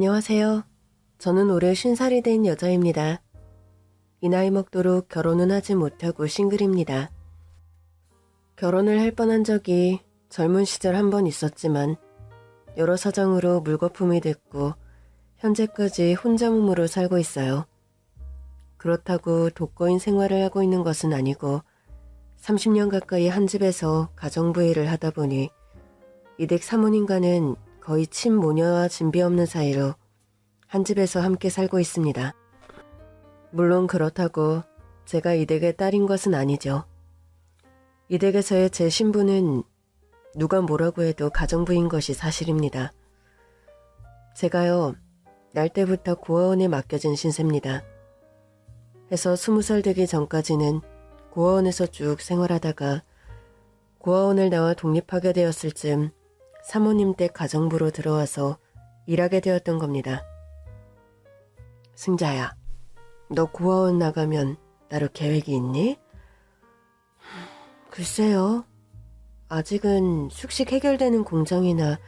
안녕하세요. 저는 올해 50살이 된 여자입니다. 이 나이 먹도록 결혼은 하지 못하고 싱글입니다. 결혼을 할 뻔한 적이 젊은 시절 한 번 있었지만 여러 사정으로 물거품이 됐고 현재까지 혼자 몸으로 살고 있어요. 그렇다고 독거인 생활을 하고 있는 것은 아니고 30년 가까이 한 집에서 가정부 일을 하다 보니 이댁 사모님과는 거의 친모녀와 진비 없는 사이로 한 집에서 함께 살고 있습니다. 물론 그렇다고 제가 이댁의 딸인 것은 아니죠. 이댁에서의 제 신분은 누가 뭐라고 해도 가정부인 것이 사실입니다. 제가요, 날 때부터 고아원에 맡겨진 신세입니다. 해서 20살 되기 전까지는 고아원에서 쭉 생활하다가 고아원을 나와 독립하게 되었을 즈음 사모님 댁 가정부로 들어와서 일하게 되었던 겁니다. 승자야, 너 고아원 나가면 나로 계획이 있니? 글쎄요. 아직은 숙식 해결되는 공장이나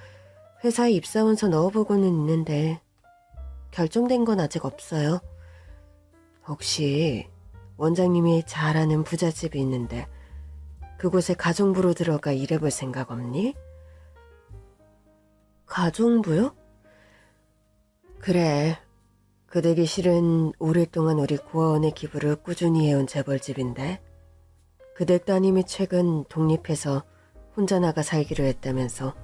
회사에 입사원서 넣어보고는 있는데 결정된 건 아직 없어요. 혹시 원장님이 잘 아는 부잣집이 있는데 그곳에 가정부로 들어가 일해볼 생각 없니? 가정부요? 그래. 그 댁이 실은 오랫동안 우리 고아원의 기부를 꾸준히 해온 재벌집인데 그 댁 따님이 최근 독립해서 혼자 나가 살기로 했다면서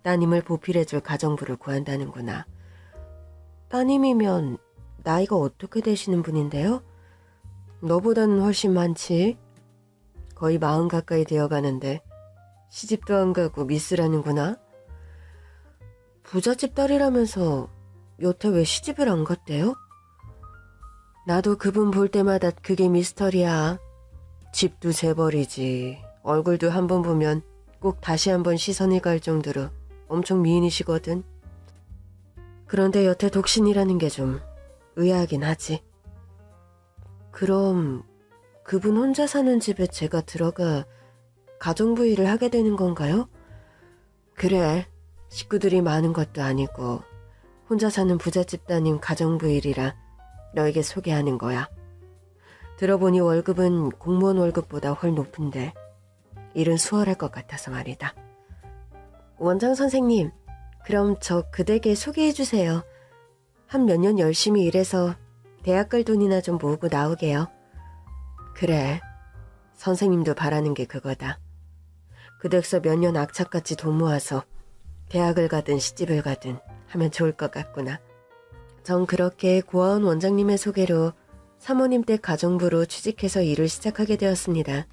따님을 보필해줄 가정부를 구한다는구나. 따님이면 나이가 어떻게 되시는 분인데요? 너보다는 훨씬 많지. 거의 40 가까이 되어가는데 시집도 안 가고 미스라는구나. 부잣집 딸이라면서 여태 왜 시집을 안 갔대요? 나도 그분 볼 때마다 그게 미스터리야. 집도 재벌이지. 얼굴도 한 번 보면 꼭 다시 한번 시선이 갈 정도로 엄청 미인이시거든. 그런데 여태 독신이라는 게 좀 의아하긴 하지. 그럼 그분 혼자 사는 집에 제가 들어가 가정부 일을 하게 되는 건가요? 그래. 식구들이 많은 것도 아니고 혼자 사는 부잣집 따님 가정부 일이라 너에게 소개하는 거야. 들어보니 월급은 공무원 월급보다 훨 높은데 일은 수월할 것 같아서 말이다. 원장 선생님, 그럼 저 그댁에 소개해주세요. 한 몇 년 열심히 일해서 대학 갈 돈이나 좀 모으고 나오게요. 그래, 선생님도 바라는 게 그거다. 그댁서 몇 년 악착같이 돈 모아서 대학을 가든 시집을 가든 하면 좋을 것 같구나. 전 그렇게 고아원 원장님의 소개로 사모님 댁 가정부로 취직해서 일을 시작하게 되었습니다.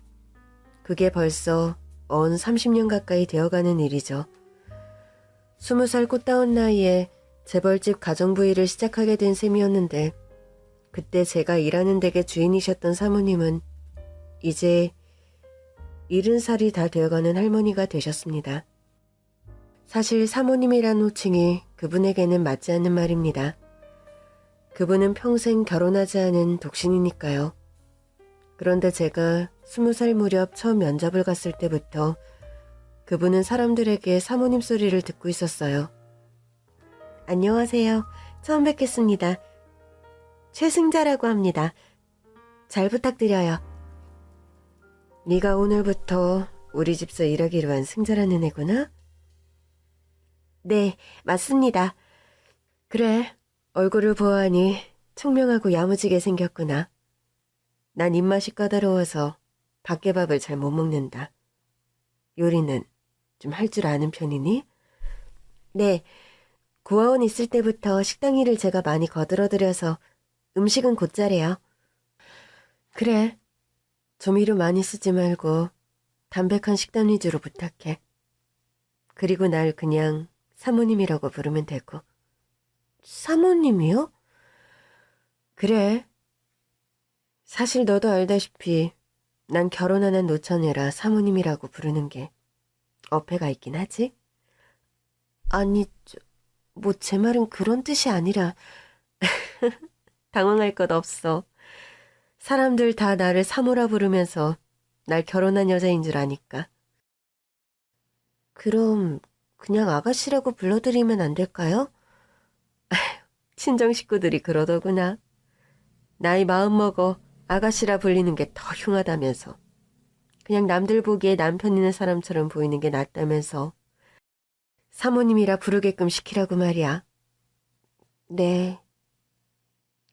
그게 벌써 언 30년 가까이 되어가는 일이죠. 20살 꽃다운 나이에 재벌집 가정부 일을 시작하게 된 셈이었는데 그때 제가 일하는 댁의 주인이셨던 사모님은 이제 70살이 다 되어가는 할머니가 되셨습니다. 사실 사모님이란 호칭이 그분에게는 맞지 않는 말입니다. 그분은 평생 결혼하지 않은 독신이니까요. 그런데 제가 20살 무렵 처음 면접을 갔을 때부터 그분은 사람들에게 사모님 소리를 듣고 있었어요. 안녕하세요. 처음 뵙겠습니다. 최승자라고 합니다. 잘 부탁드려요. 네가 오늘부터 우리 집서 일하기로 한 승자라는 애구나? 네, 맞습니다. 그래, 얼굴을 보아하니 총명하고 야무지게 생겼구나. 난 입맛이 까다로워서 밖에 밥을 잘 못 먹는다. 요리는 좀 할 줄 아는 편이니? 네, 고아원 있을 때부터 식당 일을 제가 많이 거들어들여서 음식은 곧잘해요. 그래, 조미료 많이 쓰지 말고 담백한 식단 위주로 부탁해. 그리고 날 그냥 사모님이라고 부르면 되고. 사모님이요? 그래. 사실 너도 알다시피 난 결혼 안 한 노처녀라 사모님이라고 부르는 게 어폐가 있긴 하지? 아니, 뭐 제 말은 그런 뜻이 아니라 당황할 것 없어. 사람들 다 나를 사모라 부르면서 날 결혼한 여자인 줄 아니까. 그럼 그냥 아가씨라고 불러드리면 안 될까요? 친정 식구들이 그러더구나. 나이 마음 먹어 아가씨라 불리는 게 더 흉하다면서. 그냥 남들 보기에 남편 있는 사람처럼 보이는 게 낫다면서. 사모님이라 부르게끔 시키라고 말이야. 네.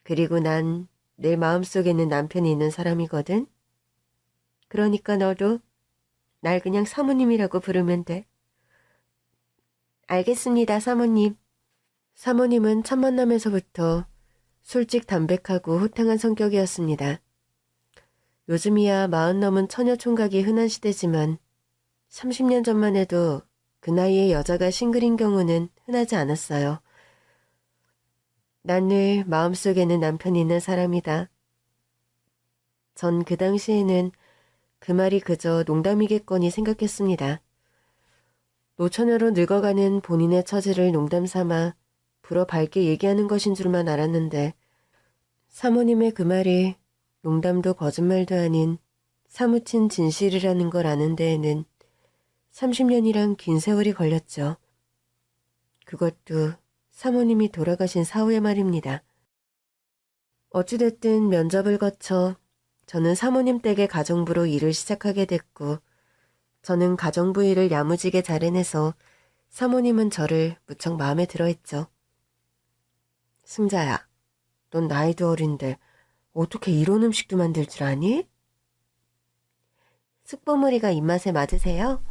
그리고 난 내 마음속에는 남편이 있는 사람이거든. 그러니까 너도 날 그냥 사모님이라고 부르면 돼. 알겠습니다, 사모님. 사모님은 첫 만남에서부터 솔직 담백하고 호탕한 성격이었습니다. 요즘이야 40 넘은 처녀 총각이 흔한 시대지만 30년 전만 해도 그 나이에 여자가 싱글인 경우는 흔하지 않았어요. 난 늘 마음속에는 남편이 있는 사람이다. 전 그 당시에는 그 말이 그저 농담이겠거니 생각했습니다. 노처녀로 늙어가는 본인의 처지를 농담 삼아 불어 밝게 얘기하는 것인 줄만 알았는데 사모님의 그 말이 농담도 거짓말도 아닌 사무친 진실이라는 걸 아는 데에는 30년이란 긴 세월이 걸렸죠. 그것도 사모님이 돌아가신 사후의 말입니다. 어찌됐든 면접을 거쳐 저는 사모님 댁의 가정부로 일을 시작하게 됐고 저는 가정부 일을 야무지게 잘 해내서 사모님은 저를 무척 마음에 들어했죠. 승자야, 넌 나이도 어린데 어떻게 이런 음식도 만들 줄 아니? 쑥버무리가 입맛에 맞으세요?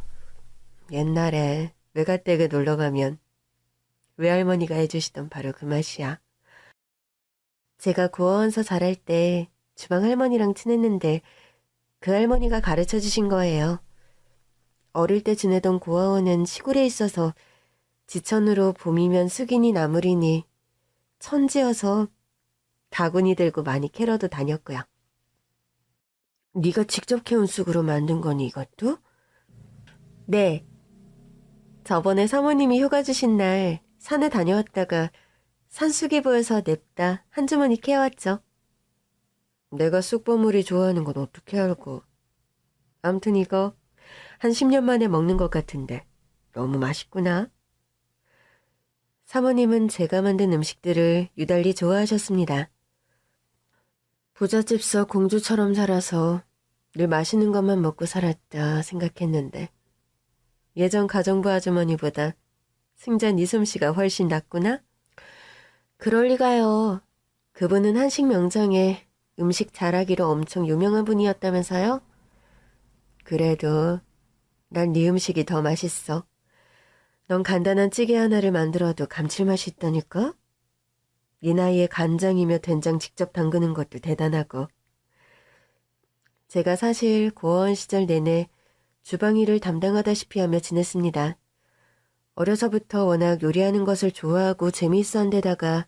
옛날에 외가댁에 놀러가면 외할머니가 해주시던 바로 그 맛이야. 제가 고아원서 자랄 때 주방 할머니랑 친했는데 그 할머니가 가르쳐 주신 거예요. 어릴 때 지내던 고아원은 시골에 있어서 지천으로 봄이면 쑥이니 나물이니 천지여서 바구니 들고 많이 캐러도 다녔고요. 네가 직접 캐온 쑥으로 만든 거니 이것도? 네. 저번에 사모님이 휴가 주신 날 산에 다녀왔다가 산쑥이 보여서 냅다 한 주머니 캐왔죠. 내가 쑥버무리 좋아하는 건 어떻게 알고. 암튼 이거 한 10년 만에 먹는 것 같은데 너무 맛있구나. 사모님은 제가 만든 음식들을 유달리 좋아하셨습니다. 부잣집서 공주처럼 살아서 늘 맛있는 것만 먹고 살았다 생각했는데 예전 가정부 아주머니보다 승자 니솜씨가 훨씬 낫구나? 그럴 리가요. 그분은 한식 명장에 음식 잘하기로 엄청 유명한 분이었다면서요? 그래도 난 네 음식이 더 맛있어. 넌 간단한 찌개 하나를 만들어도 감칠맛이 있다니까? 네 나이에 간장이며 된장 직접 담그는 것도 대단하고. 제가 사실 고아원 시절 내내 주방 일을 담당하다시피 하며 지냈습니다. 어려서부터 워낙 요리하는 것을 좋아하고 재미있어 한 데다가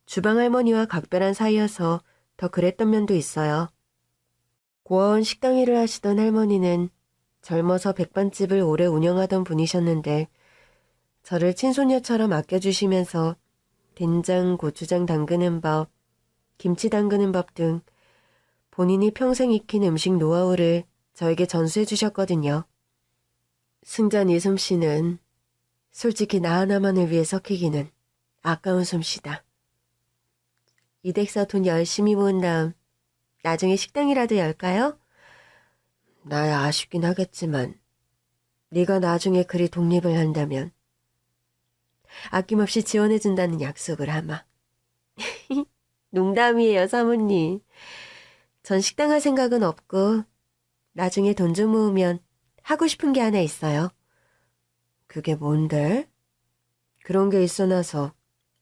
주방 할머니와 각별한 사이여서 더 그랬던 면도 있어요. 고아원 식당 일을 하시던 할머니는 젊어서 백반집을 오래 운영하던 분이셨는데 저를 친손녀처럼 아껴주시면서 된장, 고추장 담그는 법, 김치 담그는 법 등 본인이 평생 익힌 음식 노하우를 저에게 전수해 주셨거든요. 승자 니솜 씨는 솔직히 나 하나만을 위해 섞이기는 아까운 솜씨다. 이댁서 돈 열심히 모은 다음 나중에 식당이라도 열까요? 나야 아쉽긴 하겠지만 네가 나중에 그리 독립을 한다면 아낌없이 지원해준다는 약속을 하마. 농담이에요, 사모님. 전 식당 할 생각은 없고 나중에 돈 좀 모으면 하고 싶은 게 하나 있어요. 그게 뭔데? 그런 게 있어 나서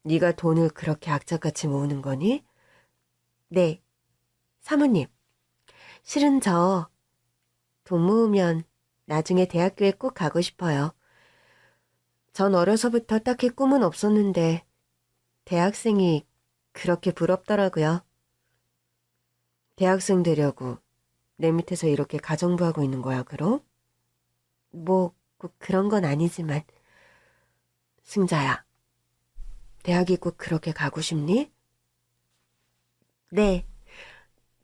네가 돈을 그렇게 악착같이 모으는 거니? 네, 사모님. 실은 저 돈 모으면 나중에 대학교에 꼭 가고 싶어요. 전 어려서부터 딱히 꿈은 없었는데 대학생이 그렇게 부럽더라고요. 대학생 되려고 내 밑에서 이렇게 가정부하고 있는 거야, 그럼? 뭐 꼭 그런 건 아니지만. 승자야, 대학이 꼭 그렇게 가고 싶니? 네,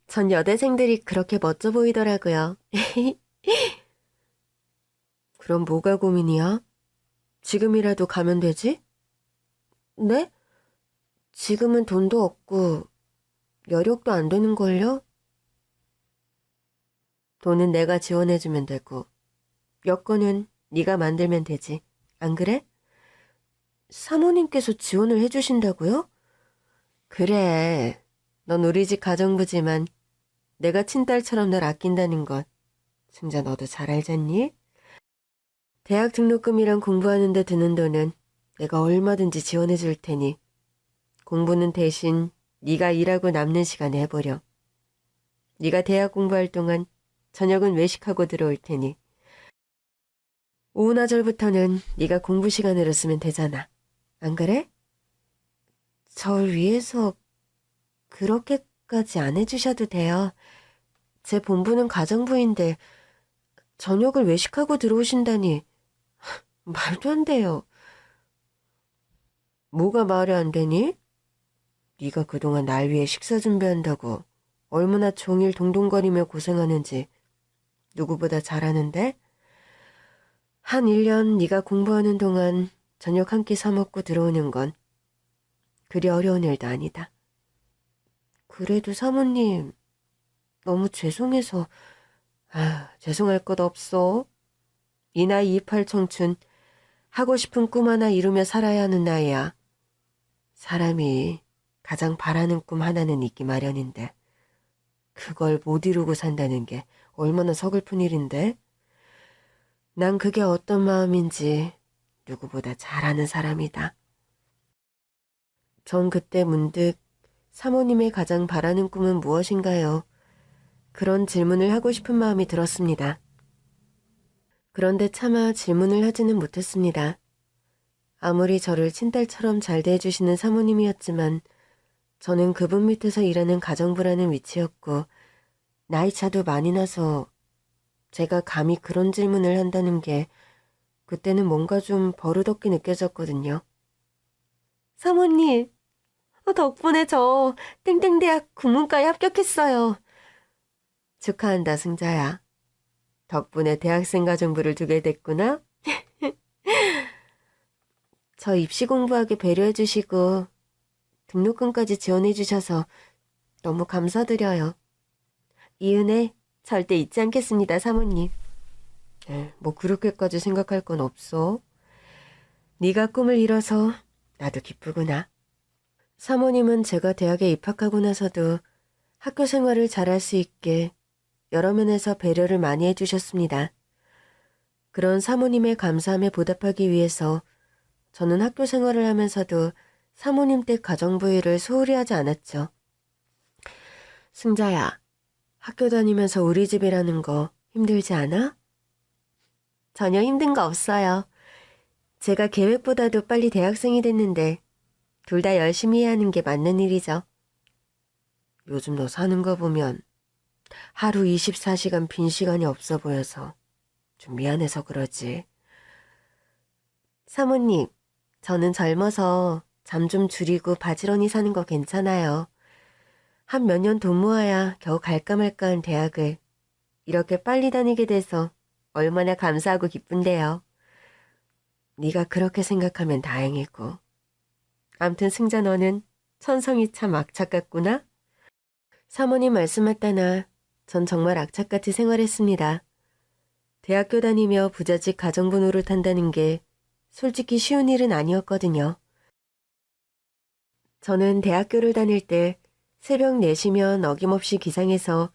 전 여대생들이 그렇게 멋져 보이더라고요. 그럼 뭐가 고민이야? 지금이라도 가면 되지? 네? 지금은 돈도 없고 여력도 안 되는걸요? 돈은 내가 지원해주면 되고 여건은 네가 만들면 되지. 안 그래? 사모님께서 지원을 해주신다고요? 그래. 넌 우리 집 가정부지만 내가 친딸처럼 널 아낀다는 것 승자 너도 잘 알잖니? 대학 등록금이랑 공부하는 데 드는 돈은 내가 얼마든지 지원해 줄 테니 공부는 대신 네가 일하고 남는 시간에 해보려. 네가 대학 공부할 동안 저녁은 외식하고 들어올 테니 오후나절부터는 네가 공부 시간으로 쓰면 되잖아. 안 그래? 절 위해서 그렇게까지 안 해주셔도 돼요. 제 본부는 가정부인데 저녁을 외식하고 들어오신다니 말도 안 돼요. 뭐가 말이 안 되니? 네가 그동안 날 위해 식사 준비한다고 얼마나 종일 동동거리며 고생하는지 누구보다 잘 아는데? 한 1년 네가 공부하는 동안 저녁 한 끼 사 먹고 들어오는 건 그리 어려운 일도 아니다. 그래도 사모님 너무 죄송해서 죄송할 것 없어. 이 나이 28 청춘 하고 싶은 꿈 하나 이루며 살아야 하는 나이야. 사람이 가장 바라는 꿈 하나는 있기 마련인데 그걸 못 이루고 산다는 게 얼마나 서글픈 일인데? 난 그게 어떤 마음인지 누구보다 잘 아는 사람이다. 전 그때 문득 사모님의 가장 바라는 꿈은 무엇인가요? 그런 질문을 하고 싶은 마음이 들었습니다. 그런데 차마 질문을 하지는 못했습니다. 아무리 저를 친딸처럼 잘 대해주시는 사모님이었지만 저는 그분 밑에서 일하는 가정부라는 위치였고 나이 차도 많이 나서 제가 감히 그런 질문을 한다는 게 그때는 뭔가 좀 버릇없게 느껴졌거든요. 사모님, 덕분에 저 땡땡대학 국문과에 합격했어요. 축하한다, 승자야. 덕분에 대학생 가정부를 두게 됐구나. 저 입시 공부하게 배려해 주시고 등록금까지 지원해 주셔서 너무 감사드려요. 이 은혜 절대 잊지 않겠습니다, 사모님. 뭐 그렇게까지 생각할 건 없어. 네가 꿈을 이뤄서 나도 기쁘구나. 사모님은 제가 대학에 입학하고 나서도 학교 생활을 잘할 수 있게 여러 면에서 배려를 많이 해주셨습니다. 그런 사모님의 감사함에 보답하기 위해서 저는 학교 생활을 하면서도 사모님 댁 가정부 일을 소홀히 하지 않았죠. 승자야, 학교 다니면서 우리 집이라는 거 힘들지 않아? 전혀 힘든 거 없어요. 제가 계획보다도 빨리 대학생이 됐는데 둘 다 열심히 해야 하는 게 맞는 일이죠. 요즘 너 사는 거 보면 하루 24시간 빈 시간이 없어 보여서 좀 미안해서 그러지. 사모님, 저는 젊어서 잠 좀 줄이고 바지런히 사는 거 괜찮아요. 한 몇 년 돈 모아야 겨우 갈까 말까한 대학을 이렇게 빨리 다니게 돼서 얼마나 감사하고 기쁜데요. 네가 그렇게 생각하면 다행이고. 암튼 승자 너는 천성이 참 악착 같구나. 사모님 말씀 맞다나 전 정말 악착같이 생활했습니다. 대학교 다니며 부잣집 가정부 노릇한다는 게 솔직히 쉬운 일은 아니었거든요. 저는 대학교를 다닐 때 새벽 4시면 어김없이 기상해서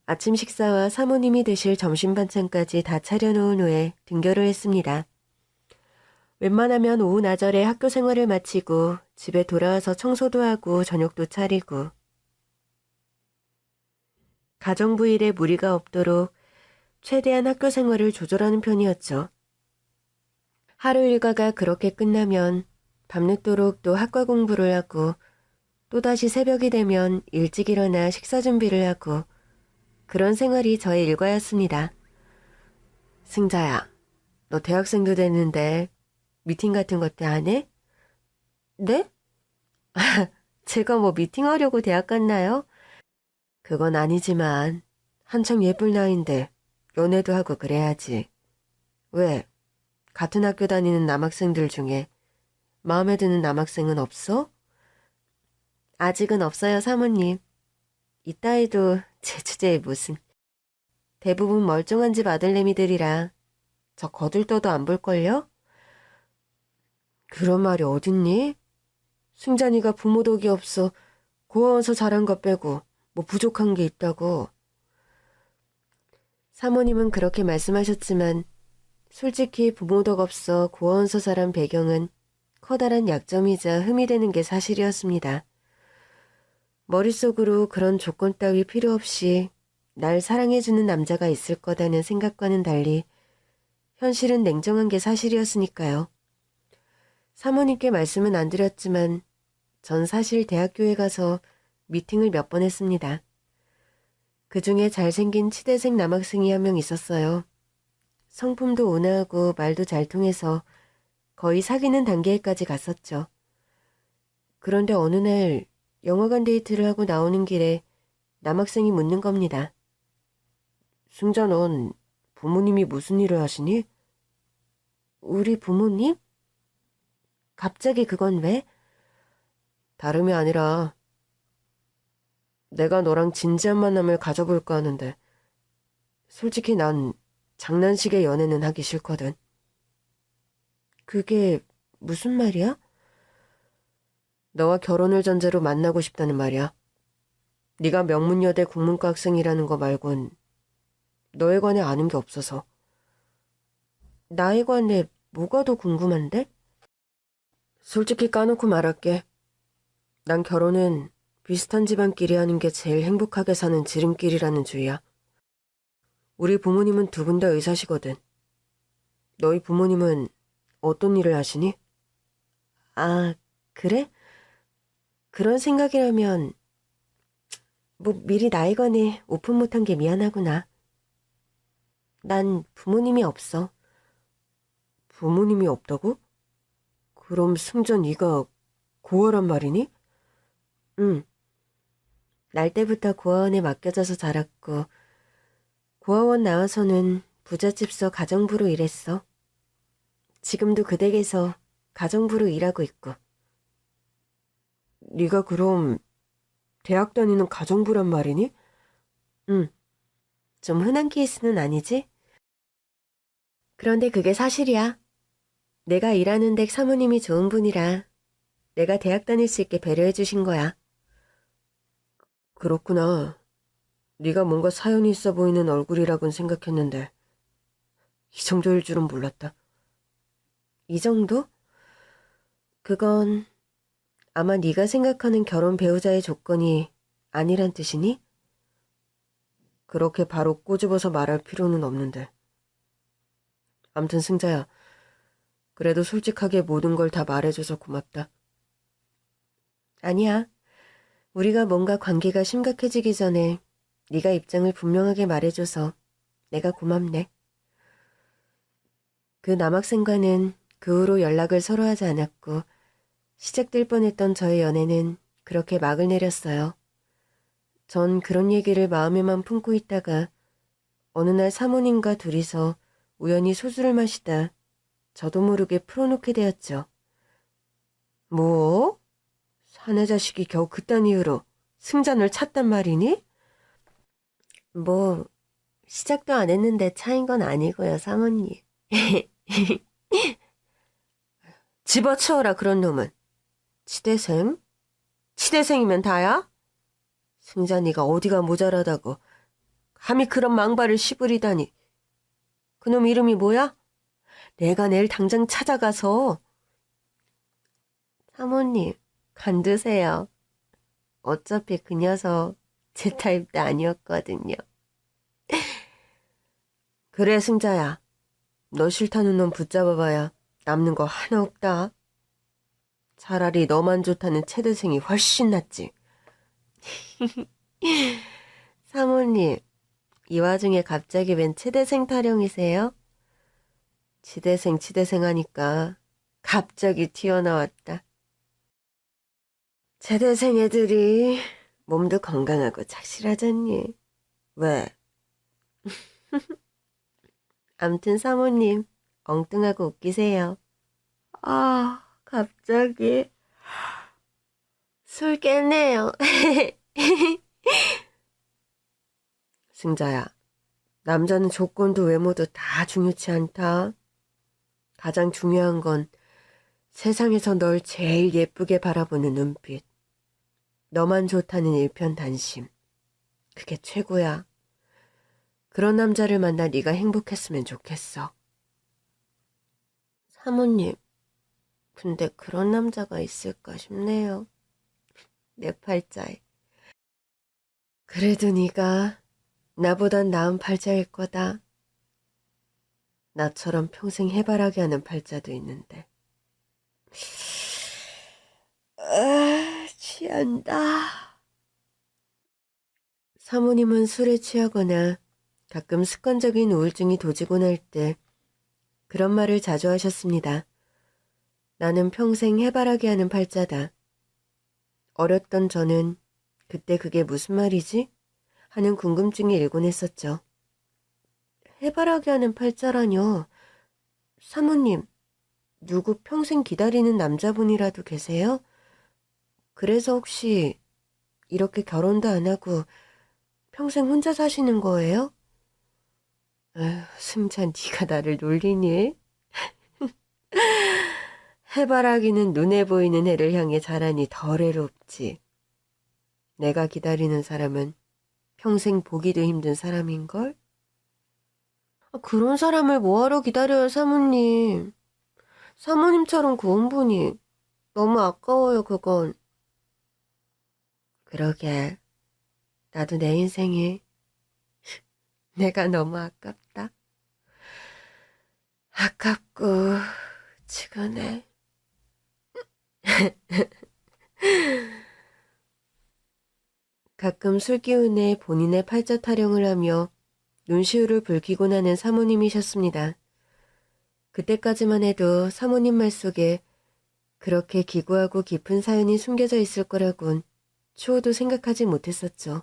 아침 식사와 사모님이 드실 점심 반찬까지 다 차려놓은 후에 등교를 했습니다. 웬만하면 오후 나절에 학교 생활을 마치고 집에 돌아와서 청소도 하고 저녁도 차리고 가정부 일에 무리가 없도록 최대한 학교 생활을 조절하는 편이었죠. 하루 일과가 그렇게 끝나면 밤늦도록 또 학과 공부를 하고 또다시 새벽이 되면 일찍 일어나 식사 준비를 하고 그런 생활이 저의 일과였습니다. 승자야, 너 대학생도 됐는데 미팅 같은 것도 안 해? 네? 제가 뭐 미팅하려고 대학 갔나요? 그건 아니지만 한창 예쁠 나이인데 연애도 하고 그래야지. 왜? 같은 학교 다니는 남학생들 중에 마음에 드는 남학생은 없어? 아직은 없어요, 사모님. 이따 해도 제 주제에 무슨. 대부분 멀쩡한 집 아들내미들이라 저 거들떠도 안 볼걸요? 그런 말이 어딨니? 승잔이가 부모 덕이 없어 고아원서 자란 것 빼고 뭐 부족한 게 있다고. 사모님은 그렇게 말씀하셨지만 솔직히 부모 덕 없어 고아원서 자란 배경은 커다란 약점이자 흠이 되는 게 사실이었습니다. 머릿속으로 그런 조건 따위 필요 없이 날 사랑해주는 남자가 있을 거다는 생각과는 달리 현실은 냉정한 게 사실이었으니까요. 사모님께 말씀은 안 드렸지만 전 사실 대학교에 가서 미팅을 몇 번 했습니다. 그중에 잘생긴 치대생 남학생이 한 명 있었어요. 성품도 온화하고 말도 잘 통해서 거의 사귀는 단계까지 갔었죠. 그런데 어느 날 영화관 데이트를 하고 나오는 길에 남학생이 묻는 겁니다. 승자, 넌 부모님이 무슨 일을 하시니? 우리 부모님? 갑자기 그건 왜? 다름이 아니라 내가 너랑 진지한 만남을 가져볼까 하는데 솔직히 난 장난식의 연애는 하기 싫거든. 그게 무슨 말이야? 너와 결혼을 전제로 만나고 싶다는 말이야. 네가 명문여대 국문과 학생이라는 거 말곤 너에 관해 아는 게 없어서. 나에 관해 뭐가 더 궁금한데? 솔직히 까놓고 말할게. 난 결혼은 비슷한 집안끼리 하는 게 제일 행복하게 사는 지름길이라는 주의야. 우리 부모님은 두 분 다 의사시거든. 너희 부모님은 어떤 일을 하시니? 아, 그래? 그런 생각이라면 뭐 미리 나에 관해 오픈 못한 게 미안하구나. 난 부모님이 없어. 부모님이 없다고? 그럼 승자 네가 고아란 말이니? 응. 날 때부터 고아원에 맡겨져서 자랐고 고아원 나와서는 부잣집서 가정부로 일했어. 지금도 그 댁에서 가정부로 일하고 있고. 네가 그럼 대학 다니는 가정부란 말이니? 응. 좀 흔한 케이스는 아니지? 그런데 그게 사실이야. 내가 일하는 댁 사모님이 좋은 분이라 내가 대학 다닐 수 있게 배려해 주신 거야. 그렇구나. 네가 뭔가 사연이 있어 보이는 얼굴이라곤 생각했는데 이 정도일 줄은 몰랐다. 이 정도? 그건 아마 네가 생각하는 결혼 배우자의 조건이 아니란 뜻이니? 그렇게 바로 꼬집어서 말할 필요는 없는데. 암튼 승자야, 그래도 솔직하게 모든 걸 다 말해줘서 고맙다. 아니야. 우리가 뭔가 관계가 심각해지기 전에 네가 입장을 분명하게 말해줘서 내가 고맙네. 그 남학생과는 그 후로 연락을 서로 하지 않았고 시작될 뻔했던 저의 연애는 그렇게 막을 내렸어요. 전 그런 얘기를 마음에만 품고 있다가 어느 날 사모님과 둘이서 우연히 소주를 마시다 저도 모르게 풀어놓게 되었죠. 뭐? 사내 자식이 겨우 그딴 이유로 승잔을 찾단 말이니? 뭐 시작도 안 했는데 차인 건 아니고요, 사모님. 집어치워라 그런 놈은. 치대생? 치대생이면 다야? 승잔이가 어디가 모자라다고 감히 그런 망발을 씹으리다니. 그놈 이름이 뭐야? 내가 내일 당장 찾아가서. 사모님, 간두세요. 어차피 그 녀석 제 타입도 아니었거든요. 그래, 승자야. 너 싫다는 놈 붙잡아봐야 남는 거 하나 없다. 차라리 너만 좋다는 채대생이 훨씬 낫지. 사모님, 이 와중에 갑자기 웬 채대생 타령이세요? 치대생 하니까 갑자기 튀어나왔다. 채대생 애들이 몸도 건강하고 착실하잖니. 왜? 암튼 사모님, 엉뚱하고 웃기세요. 아, 갑자기 술 깼네요. 승자야, 남자는 조건도 외모도 다 중요치 않다. 가장 중요한 건 세상에서 널 제일 예쁘게 바라보는 눈빛. 너만 좋다는 일편단심. 그게 최고야. 그런 남자를 만나 네가 행복했으면 좋겠어. 사모님, 근데 그런 남자가 있을까 싶네요. 내 팔자에. 그래도 네가 나보단 나은 팔자일 거다. 나처럼 평생 해바라기 하는 팔자도 있는데. 취한다. 사모님은 술에 취하거나 가끔 습관적인 우울증이 도지곤 할 때 그런 말을 자주 하셨습니다. 나는 평생 해바라기 하는 팔자다. 어렸던 저는 그때 그게 무슨 말이지? 하는 궁금증이 일곤 했었죠. 해바라기 하는 팔자라뇨. 사모님, 누구 평생 기다리는 남자분이라도 계세요? 그래서 혹시 이렇게 결혼도 안 하고 평생 혼자 사시는 거예요? 에휴, 승자 네가 나를 놀리니? 해바라기는 눈에 보이는 해를 향해 자라니 덜 해롭지. 내가 기다리는 사람은 평생 보기도 힘든 사람인걸? 그런 사람을 뭐하러 기다려요, 사모님. 사모님처럼 고운 분이 너무 아까워요, 그건. 그러게, 나도 내 인생이 내가 너무 아깝다. 아깝고 치근해. 가끔 술 기운에 본인의 팔자 타령을 하며 눈시울을 붉히곤 하는 사모님이셨습니다. 그때까지만 해도 사모님 말 속에 그렇게 기구하고 깊은 사연이 숨겨져 있을 거라곤 추호도 생각하지 못했었죠.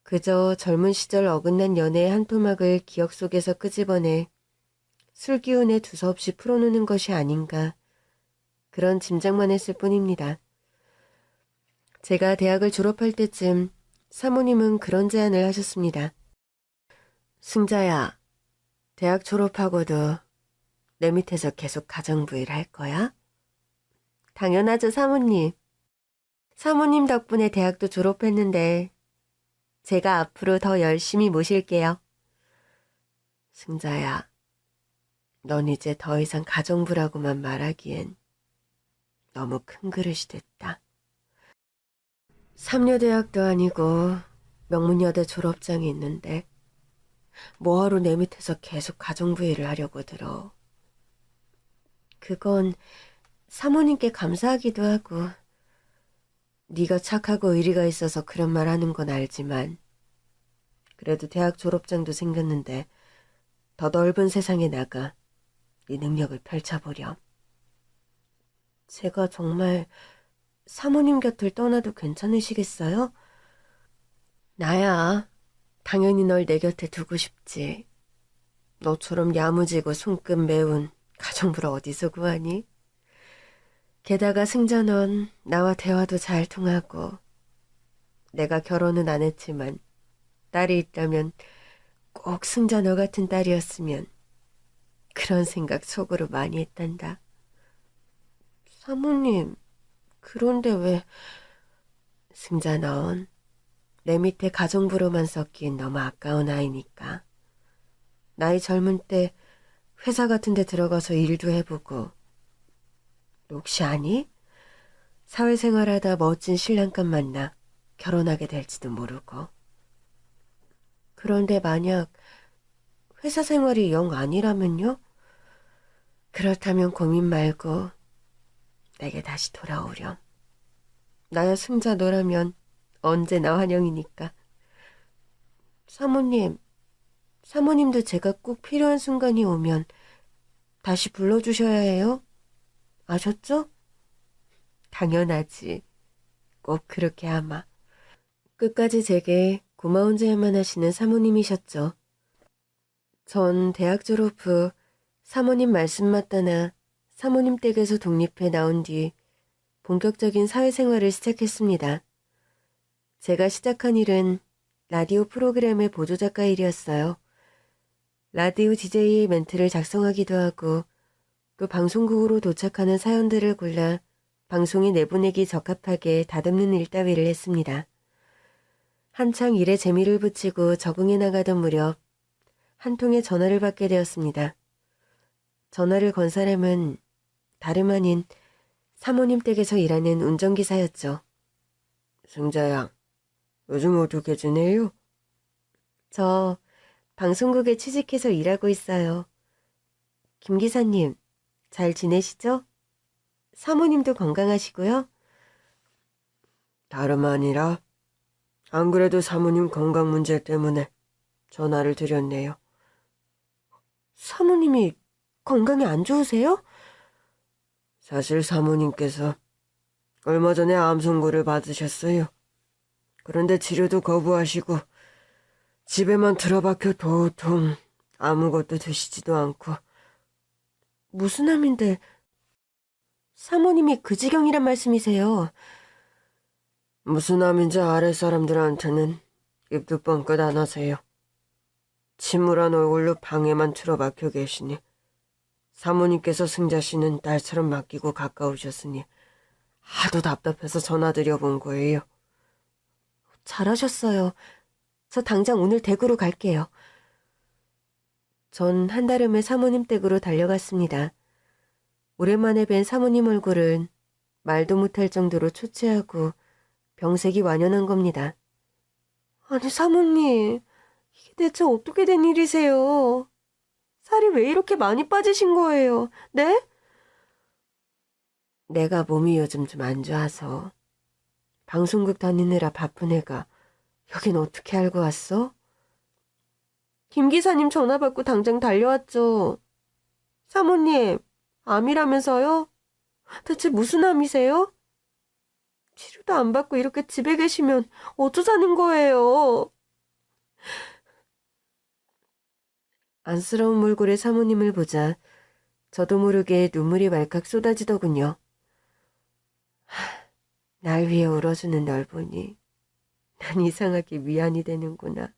그저 젊은 시절 어긋난 연애의 한 토막을 기억 속에서 끄집어내 술 기운에 두서없이 풀어놓는 것이 아닌가 그런 짐작만 했을 뿐입니다. 제가 대학을 졸업할 때쯤 사모님은 그런 제안을 하셨습니다. 승자야, 대학 졸업하고도 내 밑에서 계속 가정부 일 할 거야? 당연하죠, 사모님. 사모님 덕분에 대학도 졸업했는데 제가 앞으로 더 열심히 모실게요. 승자야, 넌 이제 더 이상 가정부라고만 말하기엔 너무 큰 그릇이 됐다. 삼류대학도 아니고 명문여대 졸업장이 있는데 뭐하러 내 밑에서 계속 가정부 일을 하려고 들어. 그건 사모님께 감사하기도 하고 네가 착하고 의리가 있어서 그런 말 하는 건 알지만 그래도 대학 졸업장도 생겼는데 더 넓은 세상에 나가 네 능력을 펼쳐보렴. 제가 정말 사모님 곁을 떠나도 괜찮으시겠어요? 나야 당연히 널 내 곁에 두고 싶지. 너처럼 야무지고 손끝 매운 가정부를 어디서 구하니? 게다가 승자 넌 나와 대화도 잘 통하고 내가 결혼은 안 했지만 딸이 있다면 꼭 승자 너 같은 딸이었으면 그런 생각 속으로 많이 했단다. 사모님, 그런데 왜 승자 넌 내 밑에 가정부로만 섞인 너무 아까운 아이니까 나이 젊은 때 회사 같은 데 들어가서 일도 해보고 너 혹시 아니? 사회생활하다 멋진 신랑감 만나 결혼하게 될지도 모르고. 그런데 만약 회사 생활이 영 아니라면요? 그렇다면 고민 말고 내게 다시 돌아오렴. 나야 승자 너라면 언제나 환영이니까. 사모님, 사모님도 제가 꼭 필요한 순간이 오면 다시 불러주셔야 해요. 아셨죠? 당연하지. 꼭 그렇게 아마. 끝까지 제게 고마운 제안만 하시는 사모님이셨죠. 전 대학 졸업 후 사모님 말씀 맞다나 사모님 댁에서 독립해 나온 뒤 본격적인 사회생활을 시작했습니다. 제가 시작한 일은 라디오 프로그램의 보조작가 일이었어요. 라디오 DJ의 멘트를 작성하기도 하고 또 방송국으로 도착하는 사연들을 골라 방송에 내보내기 적합하게 다듬는 일 따위를 했습니다. 한창 일에 재미를 붙이고 적응해 나가던 무렵 한 통의 전화를 받게 되었습니다. 전화를 건 사람은 다름 아닌 사모님 댁에서 일하는 운전기사였죠. 승자야, 요즘 어떻게 지내요? 저 방송국에 취직해서 일하고 있어요. 김 기사님, 잘 지내시죠? 사모님도 건강하시고요? 다름 아니라 안 그래도 사모님 건강 문제 때문에 전화를 드렸네요. 사모님이 건강이 안 좋으세요? 사실 사모님께서 얼마 전에 암 선고를 받으셨어요. 그런데 치료도 거부하시고 집에만 틀어박혀 도통 아무것도 드시지도 않고. 무슨 암인데 사모님이 그 지경이란 말씀이세요? 무슨 암인지 아래 사람들한테는 입도 뻥끗 안 하세요. 침울한 얼굴로 방에만 틀어박혀 계시니 사모님께서 승자 씨는 딸처럼 맡기고 가까우셨으니 하도 답답해서 전화드려본 거예요. 잘하셨어요. 저 당장 오늘 댁으로 갈게요. 전 한달음에 사모님 댁으로 달려갔습니다. 오랜만에 뵌 사모님 얼굴은 말도 못할 정도로 초췌하고 병색이 완연한 겁니다. 아니 사모님, 이게 대체 어떻게 된 일이세요? 살이 왜 이렇게 많이 빠지신 거예요? 네? 내가 몸이 요즘 좀 안 좋아서 방송국 다니느라 바쁜 애가 여긴 어떻게 알고 왔어? 김 기사님 전화 받고 당장 달려왔죠. 사모님, 암이라면서요? 대체 무슨 암이세요? 치료도 안 받고 이렇게 집에 계시면 어쩌자는 거예요? 안쓰러운 몰골의 사모님을 보자 저도 모르게 눈물이 왈칵 쏟아지더군요. 날 위해 울어주는 널 보니 난 이상하게 위안이 되는구나.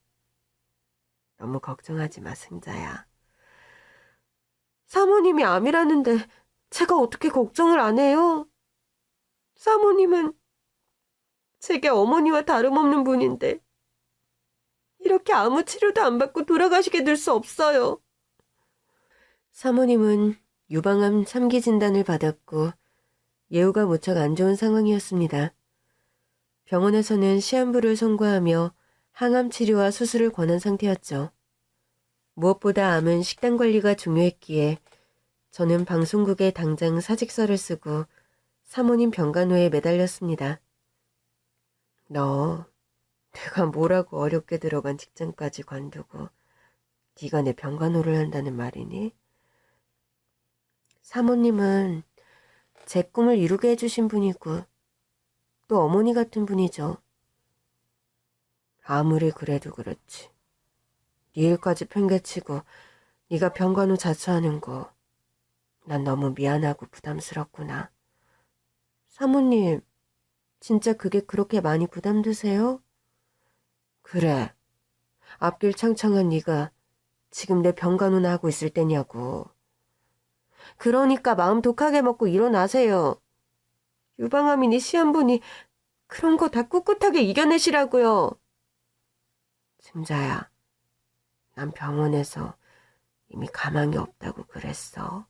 너무 걱정하지 마, 승자야. 사모님이 암이라는데 제가 어떻게 걱정을 안 해요? 사모님은 제게 어머니와 다름없는 분인데 이렇게 아무 치료도 안 받고 돌아가시게 될 수 없어요. 사모님은 유방암 3기 진단을 받았고 예후가 무척 안 좋은 상황이었습니다. 병원에서는 시한부를 선고하며 항암 치료와 수술을 권한 상태였죠. 무엇보다 암은 식단 관리가 중요했기에 저는 방송국에 당장 사직서를 쓰고 사모님 병간호에 매달렸습니다. 너 내가 뭐라고 어렵게 들어간 직장까지 관두고 네가 내 병간호를 한다는 말이니? 사모님은 제 꿈을 이루게 해주신 분이고 또 어머니 같은 분이죠. 아무리 그래도 그렇지. 네 일까지 팽개치고 네가 병간호 자처하는 거 난 너무 미안하고 부담스럽구나. 사모님, 진짜 그게 그렇게 많이 부담되세요? 그래. 앞길 창창한 네가 지금 내 병간호나 하고 있을 때냐고. 그러니까 마음 독하게 먹고 일어나세요. 유방암이니 시한부니 그런 거 다 꿋꿋하게 이겨내시라고요. 승자야, 난 병원에서 이미 가망이 없다고 그랬어.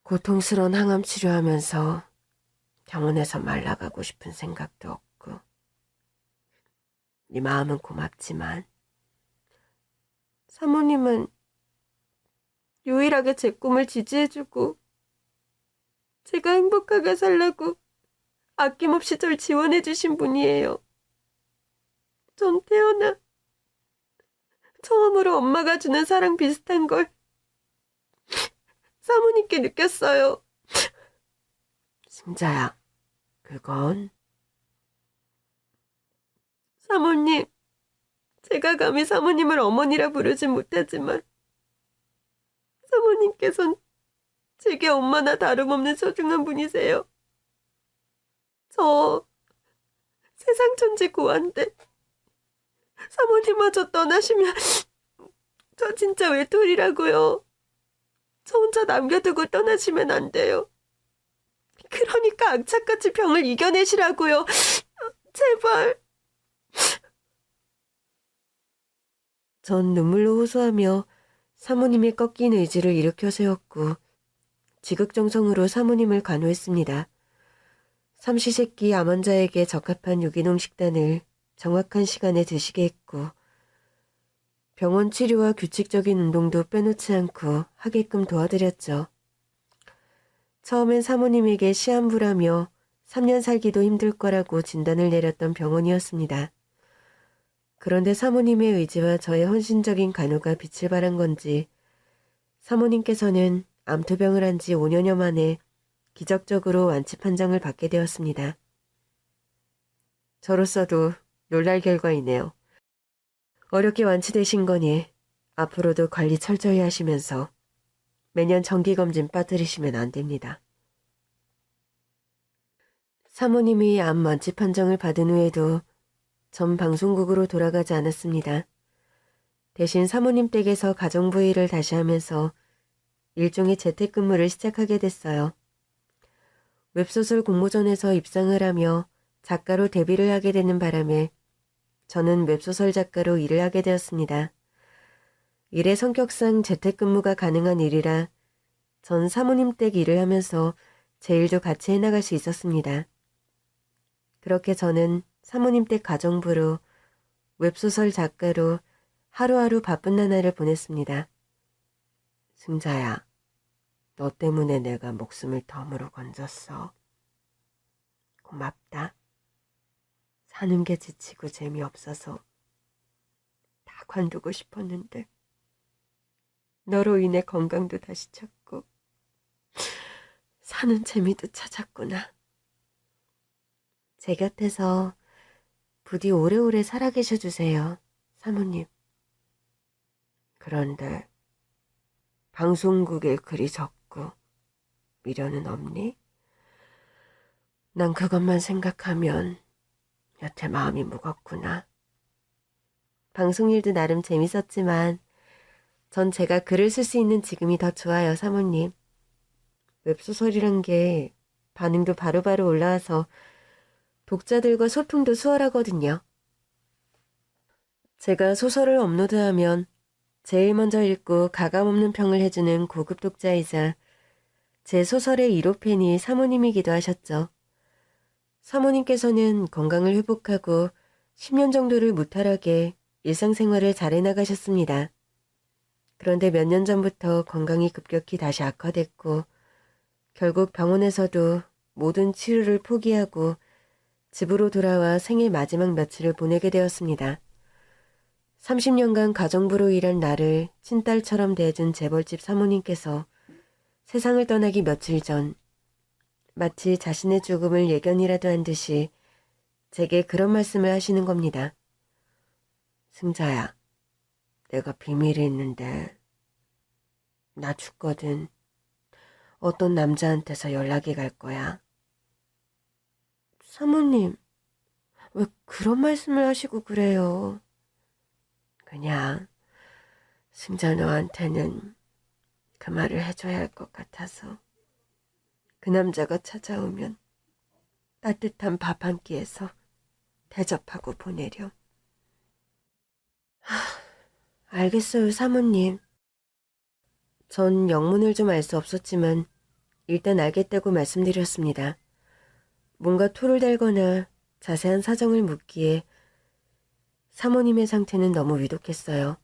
고통스러운 항암 치료하면서 병원에서 말라가고 싶은 생각도 없고. 네 마음은 고맙지만 사모님은 유일하게 제 꿈을 지지해주고 제가 행복하게 살라고 아낌없이 절 지원해주신 분이에요. 전 태어나 처음으로 엄마가 주는 사랑 비슷한 걸 사모님께 느꼈어요. 승자야, 그건 사모님, 제가 감히 사모님을 어머니라 부르진 못하지만 사모님께선 제게 엄마나 다름없는 소중한 분이세요. 저 세상 천지 고안데 사모님마저 떠나시면 저 진짜 외톨이라고요. 저 혼자 남겨두고 떠나시면 안 돼요. 그러니까 악착같이 병을 이겨내시라고요. 제발. 전 눈물로 호소하며 사모님의 꺾인 의지를 일으켜 세웠고 지극정성으로 사모님을 간호했습니다. 삼시세끼 암 환자에게 적합한 유기농 식단을 정확한 시간에 드시게 했고 병원 치료와 규칙적인 운동도 빼놓지 않고 하게끔 도와드렸죠. 처음엔 사모님에게 시한부라며 3년 살기도 힘들 거라고 진단을 내렸던 병원이었습니다. 그런데 사모님의 의지와 저의 헌신적인 간호가 빛을 발한 건지 사모님께서는 암투병을 한 지 5년여 만에 기적적으로 완치 판정을 받게 되었습니다. 저로서도 놀랄 결과이네요. 어렵게 완치되신 거니 앞으로도 관리 철저히 하시면서 매년 정기검진 빠뜨리시면 안 됩니다. 사모님이 암 완치 판정을 받은 후에도 전 방송국으로 돌아가지 않았습니다. 대신 사모님 댁에서 가정부 일을 다시 하면서 일종의 재택근무를 시작하게 됐어요. 웹소설 공모전에서 입상을 하며 작가로 데뷔를 하게 되는 바람에 저는 웹소설 작가로 일을 하게 되었습니다. 일의 성격상 재택근무가 가능한 일이라 전 사모님 댁 일을 하면서 제 일도 같이 해나갈 수 있었습니다. 그렇게 저는 사모님 댁 가정부로 웹소설 작가로 하루하루 바쁜 나날을 보냈습니다. 승자야, 너 때문에 내가 목숨을 덤으로 건졌어. 고맙다. 사는 게 지치고 재미없어서 다 관두고 싶었는데 너로 인해 건강도 다시 찾고 사는 재미도 찾았구나. 제 곁에서 부디 오래오래 살아계셔 주세요, 사모님. 그런데 방송국에 글이 적고 미련은 없니? 난 그것만 생각하면 여태 마음이 무겁구나. 방송일도 나름 재밌었지만 전 제가 글을 쓸 수 있는 지금이 더 좋아요, 사모님. 웹소설이란 게 반응도 바로바로 올라와서 독자들과 소통도 수월하거든요. 제가 소설을 업로드하면 제일 먼저 읽고 가감없는 평을 해주는 고급 독자이자 제 소설의 1호 팬이 사모님이기도 하셨죠. 사모님께서는 건강을 회복하고 10년 정도를 무탈하게 일상생활을 잘 해나가셨습니다. 그런데 몇 년 전부터 건강이 급격히 다시 악화됐고 결국 병원에서도 모든 치료를 포기하고 집으로 돌아와 생애 마지막 며칠을 보내게 되었습니다. 30년간 가정부로 일한 나를 친딸처럼 대해준 재벌집 사모님께서 세상을 떠나기 며칠 전 마치 자신의 죽음을 예견이라도 한 듯이 제게 그런 말씀을 하시는 겁니다. 승자야, 내가 비밀이 있는데 나 죽거든. 어떤 남자한테서 연락이 갈 거야. 사모님, 왜 그런 말씀을 하시고 그래요? 그냥 승자 너한테는 그 말을 해줘야 할 것 같아서 그 남자가 찾아오면 따뜻한 밥 한 끼에서 대접하고 보내렴. 알겠어요, 사모님. 전 영문을 좀 알 수 없었지만 일단 알겠다고 말씀드렸습니다. 뭔가 토를 달거나 자세한 사정을 묻기에 사모님의 상태는 너무 위독했어요.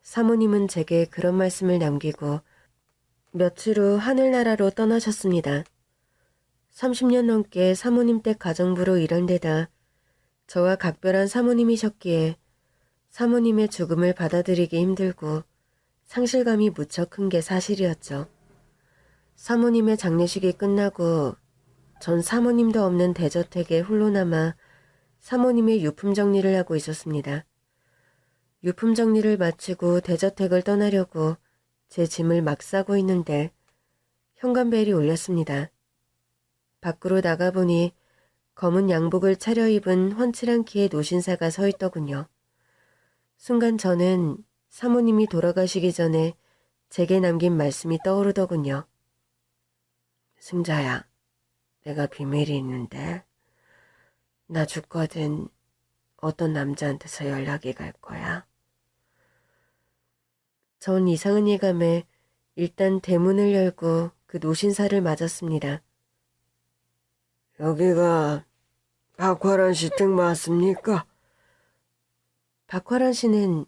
사모님은 제게 그런 말씀을 남기고 며칠 후 하늘나라로 떠나셨습니다. 30년 넘게 사모님 댁 가정부로 일한 데다 저와 각별한 사모님이셨기에 사모님의 죽음을 받아들이기 힘들고 상실감이 무척 큰 게 사실이었죠. 사모님의 장례식이 끝나고 전 사모님도 없는 대저택에 홀로 남아 사모님의 유품 정리를 하고 있었습니다. 유품 정리를 마치고 대저택을 떠나려고 제 짐을 막 싸고 있는데 현관벨이 울렸습니다. 밖으로 나가보니 검은 양복을 차려입은 훤칠한 키의 노신사가 서 있더군요. 순간 저는 사모님이 돌아가시기 전에 제게 남긴 말씀이 떠오르더군요. 승자야, 내가 비밀이 있는데 나 죽거든 어떤 남자한테서 연락이 갈 거야. 전 이상한 예감에 일단 대문을 열고 그 노신사를 맞았습니다. 여기가 박화란 씨 댁 맞습니까? 박화란 씨는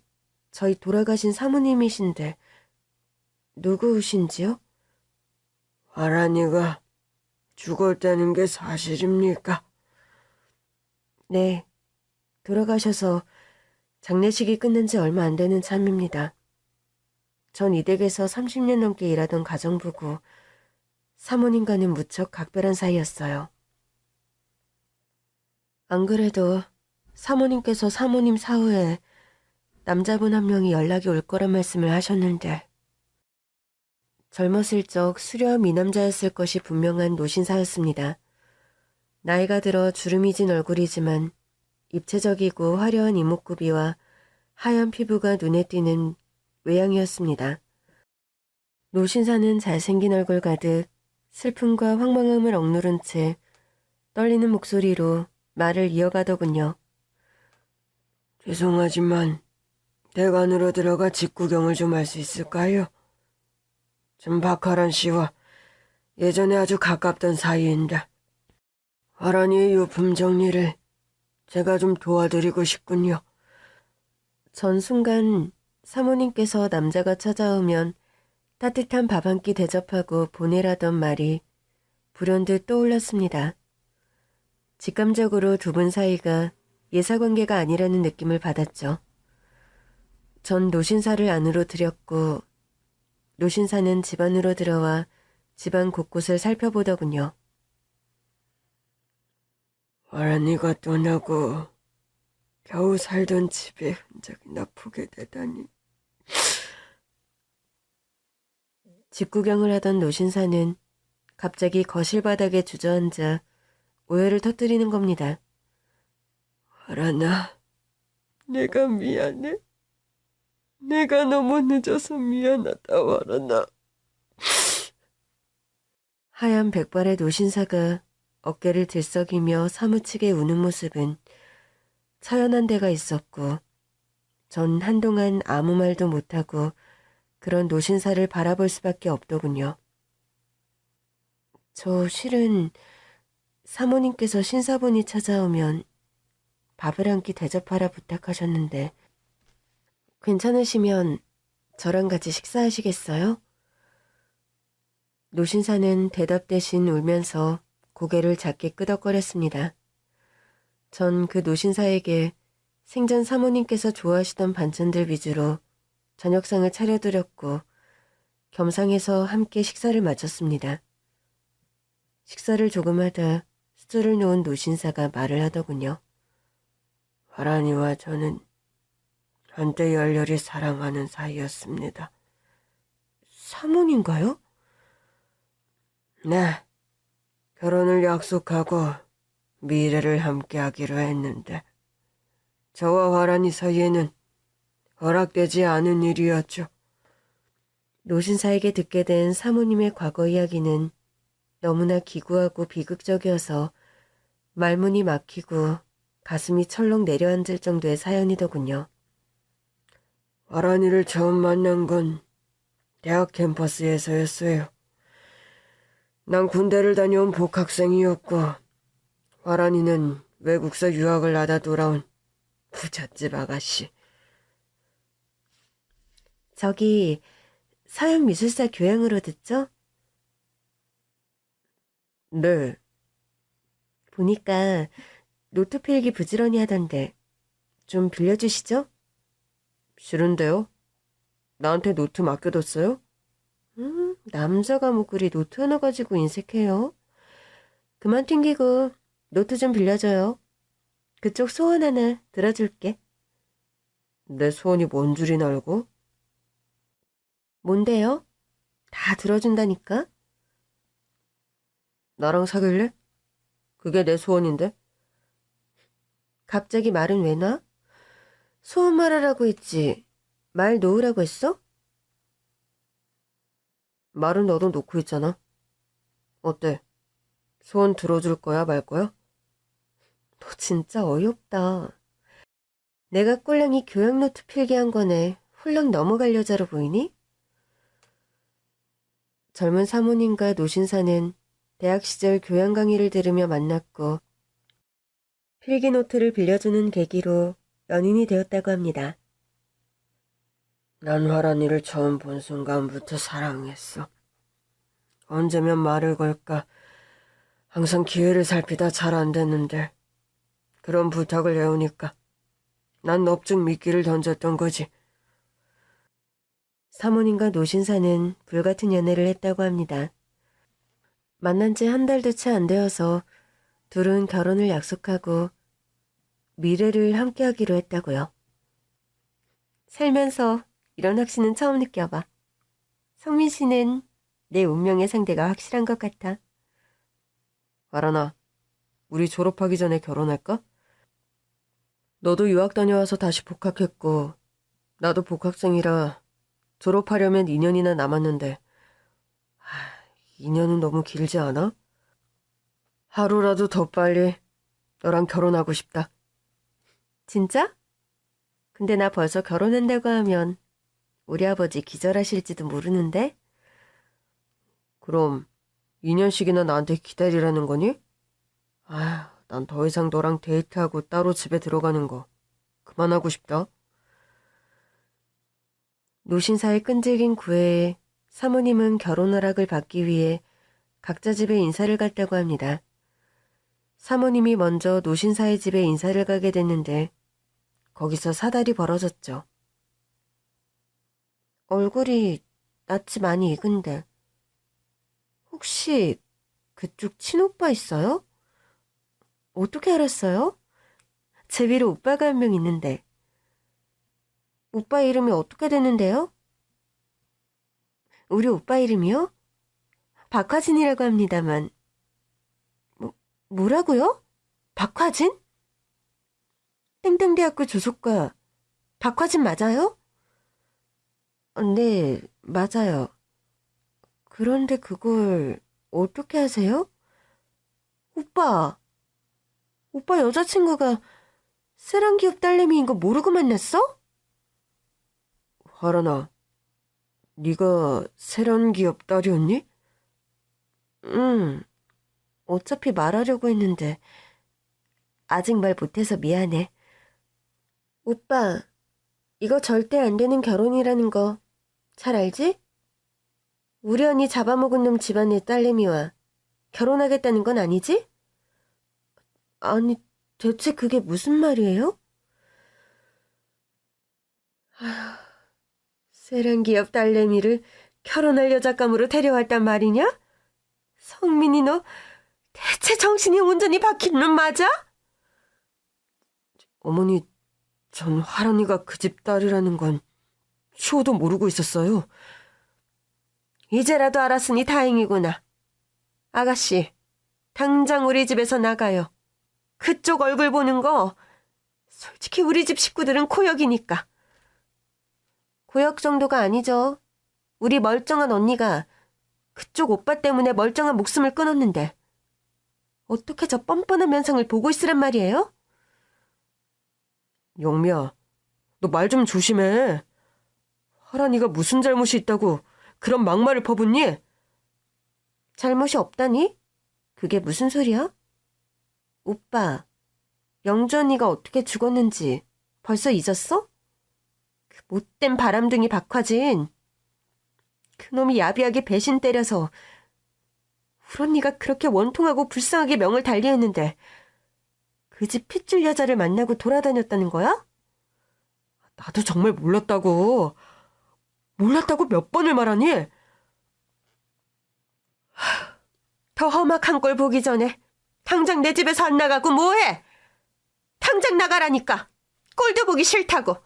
저희 돌아가신 사모님이신데 누구신지요? 화란이가 죽었다는 게 사실입니까? 네, 돌아가셔서 장례식이 끝난 지 얼마 안 되는 참입니다. 전 이 댁에서 30년 넘게 일하던 가정부고 사모님과는 무척 각별한 사이였어요. 안 그래도 사모님께서 사모님 사후에 남자분 한 명이 연락이 올 거란 말씀을 하셨는데 젊었을 적 수려한 미남자였을 것이 분명한 노신사였습니다. 나이가 들어 주름이 진 얼굴이지만 입체적이고 화려한 이목구비와 하얀 피부가 눈에 띄는 외양이었습니다. 노신사는 잘생긴 얼굴 가득 슬픔과 황망함을 억누른 채 떨리는 목소리로 말을 이어가더군요. 죄송하지만 대관으로 들어가 집 구경을 좀 할 수 있을까요? 전 박하란 씨와 예전에 아주 가깝던 사이인데 화란이의 유품 정리를 제가 좀 도와드리고 싶군요. 전 순간 사모님께서 남자가 찾아오면 따뜻한 밥 한 끼 대접하고 보내라던 말이 불현듯 떠올랐습니다. 직감적으로 두 분 사이가 예사관계가 아니라는 느낌을 받았죠. 전 노신사를 안으로 들였고 노신사는 집 안으로 들어와 집안 곳곳을 살펴보더군요. 화란이가 떠나고 겨우 살던 집에 흔적이나 보게 되다니. 집 구경을 하던 노신사는 갑자기 거실 바닥에 주저앉아 오해를 터뜨리는 겁니다. 화란아, 내가 미안해. 내가 너무 늦어서 미안하다, 화란아. 하얀 백발의 노신사가 어깨를 들썩이며 사무치게 우는 모습은 처연한 데가 있었고 전 한동안 아무 말도 못하고 그런 노신사를 바라볼 수밖에 없더군요. 저 실은 사모님께서 신사분이 찾아오면 밥을 한 끼 대접하라 부탁하셨는데 괜찮으시면 저랑 같이 식사하시겠어요? 노신사는 대답 대신 울면서 고개를 작게 끄덕거렸습니다. 전 그 노신사에게 생전 사모님께서 좋아하시던 반찬들 위주로 저녁상을 차려드렸고 겸상해서 함께 식사를 마쳤습니다. 식사를 조금 하다 수저를 놓은 노신사가 말을 하더군요. 화란이와 저는 한때 열렬히 사랑하는 사이였습니다. 사모님과요? 네, 결혼을 약속하고 미래를 함께하기로 했는데 저와 화란이 사이에는 허락되지 않은 일이었죠. 노신사에게 듣게 된 사모님의 과거 이야기는 너무나 기구하고 비극적이어서 말문이 막히고 가슴이 철렁 내려앉을 정도의 사연이더군요. 화란이를 처음 만난 건 대학 캠퍼스에서였어요. 난 군대를 다녀온 복학생이었고 화란이는 외국서 유학을 하다 돌아온 부잣집 아가씨. 저기 서양미술사 교양으로 듣죠? 네. 보니까 노트 필기 부지런히 하던데 좀 빌려주시죠? 싫은데요? 나한테 노트 맡겨뒀어요? 남자가 뭐 그리 노트 하나 가지고 인색해요? 그만 튕기고 노트 좀 빌려줘요. 그쪽 소원 하나 들어줄게. 내 소원이 뭔 줄이나 알고? 뭔데요? 다 들어준다니까? 나랑 사귈래? 그게 내 소원인데. 갑자기 말은 왜 놔? 소원 말하라고 했지. 말 놓으라고 했어? 말은 너도 놓고 있잖아. 어때? 소원 들어줄 거야, 말 거야? 너 진짜 어이없다. 내가 꼴랑이 교양노트 필기한 거네. 훌렁 넘어갈 여자로 보이니? 젊은 사모님과 노신사는 대학 시절 교양 강의를 들으며 만났고 필기노트를 빌려주는 계기로 연인이 되었다고 합니다. 난 화란이를 처음 본 순간부터 사랑했어. 언제면 말을 걸까? 항상 기회를 살피다 잘 안 됐는데 그런 부탁을 해오니까 난 넙죽 미끼를 던졌던 거지. 사모님과 노신사는 불같은 연애를 했다고 합니다. 만난 지 한 달도 채 안 되어서 둘은 결혼을 약속하고 미래를 함께하기로 했다고요. 살면서 이런 확신은 처음 느껴봐. 성민 씨는 내 운명의 상대가 확실한 것 같아. 아라나, 우리 졸업하기 전에 결혼할까? 너도 유학 다녀와서 다시 복학했고 나도 복학생이라 졸업하려면 2년이나 남았는데 2년은 너무 길지 않아? 하루라도 더 빨리 너랑 결혼하고 싶다. 진짜? 근데 나 벌써 결혼한다고 하면 우리 아버지 기절하실지도 모르는데? 그럼 2년씩이나 나한테 기다리라는 거니? 난 더 이상 너랑 데이트하고 따로 집에 들어가는 거 그만하고 싶다. 노신사의 끈질긴 구애에 사모님은 결혼 허락을 받기 위해 각자 집에 인사를 갔다고 합니다. 사모님이 먼저 노신사의 집에 인사를 가게 됐는데 거기서 사달이 벌어졌죠. 얼굴이 낯이 많이 익은데 혹시 그쪽 친오빠 있어요? 어떻게 알았어요? 제 위로 오빠가 한 명 있는데. 오빠 이름이 어떻게 되는데요? 우리 오빠 이름이요? 박화진이라고 합니다만. 뭐라고요? 박화진? 땡땡대학교 조속과 박화진 맞아요? 네, 맞아요. 그런데 그걸 어떻게 하세요? 오빠 여자친구가 세랑기업 딸내미인 거 모르고 만났어? 화란아, 네가 세란기업 딸이었니? 응, 어차피 말하려고 했는데 아직 말 못해서 미안해. 오빠, 이거 절대 안 되는 결혼이라는 거 잘 알지? 우리 언니 잡아먹은 놈 집안의 딸내미와 결혼하겠다는 건 아니지? 아니, 대체 그게 무슨 말이에요? 세랑기업 딸내미를 결혼할 여자감으로 데려왔단 말이냐? 성민이 너 대체 정신이 온전히 박힌 놈 맞아? 어머니, 전 화란이가 그 집 딸이라는 건 추호도 모르고 있었어요. 이제라도 알았으니 다행이구나. 아가씨, 당장 우리 집에서 나가요. 그쪽 얼굴 보는 거 솔직히 우리 집 식구들은 고역이니까. 고역 정도가 아니죠. 우리 멀쩡한 언니가 그쪽 오빠 때문에 멀쩡한 목숨을 끊었는데 어떻게 저 뻔뻔한 면상을 보고 있으란 말이에요? 영미야, 너 말 좀 조심해. 화란이가 무슨 잘못이 있다고 그런 막말을 퍼붓니? 잘못이 없다니? 그게 무슨 소리야? 오빠, 영주 언니가 어떻게 죽었는지 벌써 잊었어? 그 못된 바람둥이 박화진. 그놈이 야비하게 배신 때려서 우리 언니가 그렇게 원통하고 불쌍하게 명을 달리했는데 그 집 핏줄 여자를 만나고 돌아다녔다는 거야? 나도 정말 몰랐다고 몇 번을 말하니? 더 험악한 꼴 보기 전에 당장 내 집에서 안 나가고 뭐해? 당장 나가라니까. 꼴도 보기 싫다고.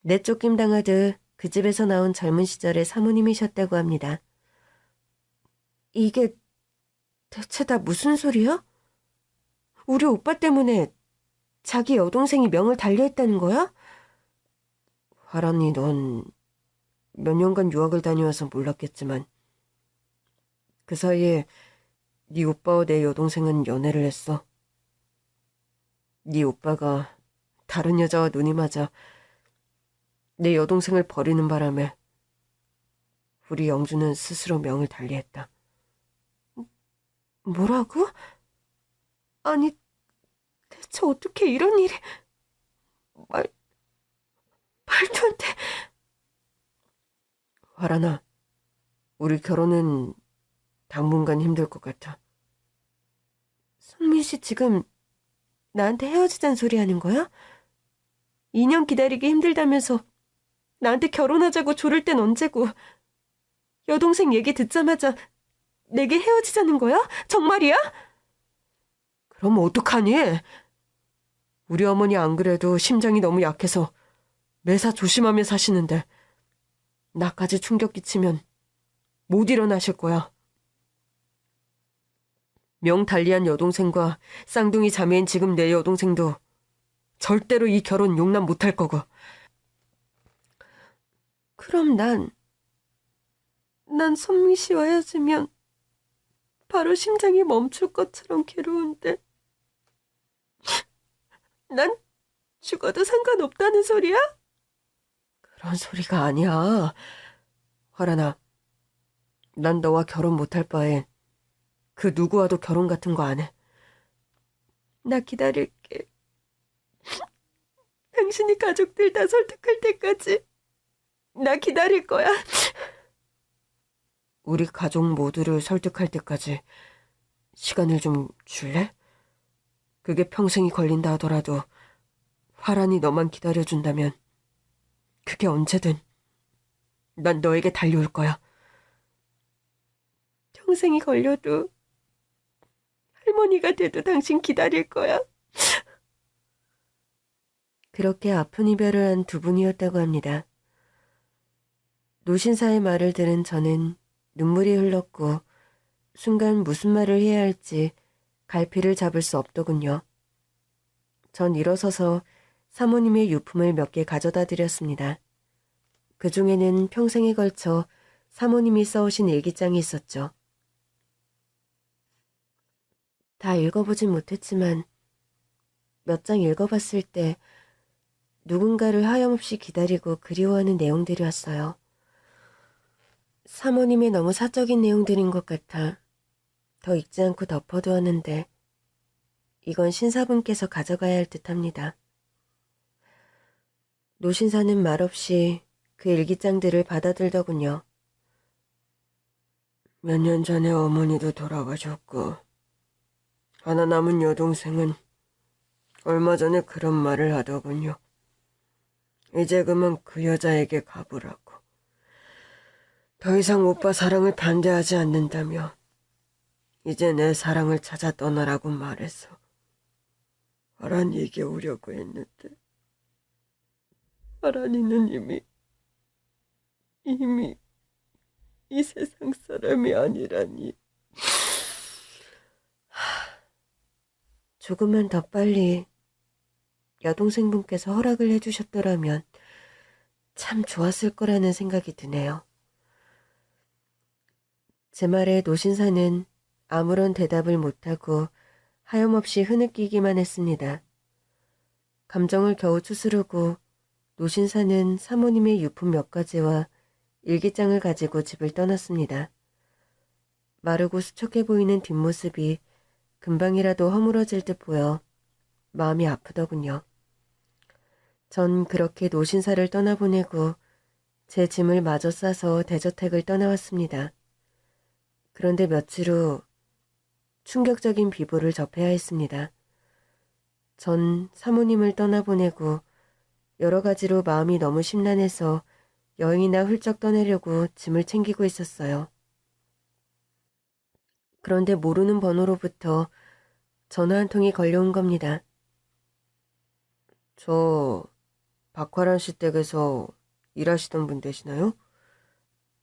내쫓김 당하듯 그 집에서 나온 젊은 시절의 사모님이셨다고 합니다. 이게 대체 다 무슨 소리야? 우리 오빠 때문에 자기 여동생이 명을 달리했다는 거야? 화란이, 넌 몇 년간 유학을 다녀와서 몰랐겠지만 그 사이에 네 오빠와 내 여동생은 연애를 했어. 네 오빠가 다른 여자와 눈이 맞아 내 여동생을 버리는 바람에 우리 영주는 스스로 명을 달리했다. 뭐라고? 아니, 대체 어떻게 이런 일이... 말도 안 돼. 화란아, 우리 결혼은 당분간 힘들 것 같아. 성민 씨 지금 나한테 헤어지자는 소리 하는 거야? 2년 기다리기 힘들다면서 나한테 결혼하자고 조를 땐 언제고, 여동생 얘기 듣자마자 내게 헤어지자는 거야? 정말이야? 그럼 어떡하니? 우리 어머니 안 그래도 심장이 너무 약해서 매사 조심하며 사시는데 나까지 충격 끼치면 못 일어나실 거야. 명 달리한 여동생과 쌍둥이 자매인 지금 내 여동생도 절대로 이 결혼 용납 못할 거고. 그럼 난 선미 씨와 헤어지면 바로 심장이 멈출 것처럼 괴로운데 난 죽어도 상관없다는 소리야? 그런 소리가 아니야. 화란아, 난 너와 결혼 못할 바엔 그 누구와도 결혼 같은 거 안 해. 나 기다릴게. 당신이 가족들 다 설득할 때까지 나 기다릴 거야. 우리 가족 모두를 설득할 때까지 시간을 좀 줄래? 그게 평생이 걸린다 하더라도 화란이 너만 기다려준다면 그게 언제든 난 너에게 달려올 거야. 평생이 걸려도 할머니가 돼도 당신 기다릴 거야. 그렇게 아픈 이별을 한 두 분이었다고 합니다. 노신사의 말을 들은 저는 눈물이 흘렀고 순간 무슨 말을 해야 할지 갈피를 잡을 수 없더군요. 전 일어서서 사모님의 유품을 몇 개 가져다 드렸습니다. 그 중에는 평생에 걸쳐 사모님이 써오신 일기장이 있었죠. 다 읽어보진 못했지만 몇 장 읽어봤을 때 누군가를 하염없이 기다리고 그리워하는 내용들이 왔어요. 사모님의 너무 사적인 내용들인 것 같아 더 읽지 않고 덮어두었는데 이건 신사분께서 가져가야 할 듯합니다. 노신사는 말없이 그 일기장들을 받아들더군요. 몇 년 전에 어머니도 돌아가셨고 하나 남은 여동생은 얼마 전에 그런 말을 하더군요. 이제 그만 그 여자에게 가보라고. 더 이상 오빠 사랑을 반대하지 않는다며 이제 내 사랑을 찾아 떠나라고 말해서 화란이에게 오려고 했는데 화란이는 이미 이 세상 사람이 아니라니. 조금만 더 빨리 여동생분께서 허락을 해주셨더라면 참 좋았을 거라는 생각이 드네요. 제 말에 노신사는 아무런 대답을 못하고 하염없이 흐느끼기만 했습니다. 감정을 겨우 추스르고 노신사는 사모님의 유품 몇 가지와 일기장을 가지고 집을 떠났습니다. 마르고 수척해 보이는 뒷모습이 금방이라도 허물어질 듯 보여 마음이 아프더군요. 전 그렇게 노신사를 떠나보내고 제 짐을 마저 싸서 대저택을 떠나왔습니다. 그런데 며칠 후 충격적인 비보를 접해야 했습니다. 전 사모님을 떠나보내고 여러 가지로 마음이 너무 심란해서 여행이나 훌쩍 떠나려고 짐을 챙기고 있었어요. 그런데 모르는 번호로부터 전화 한 통이 걸려온 겁니다. 저 박화란 씨 댁에서 일하시던 분 되시나요?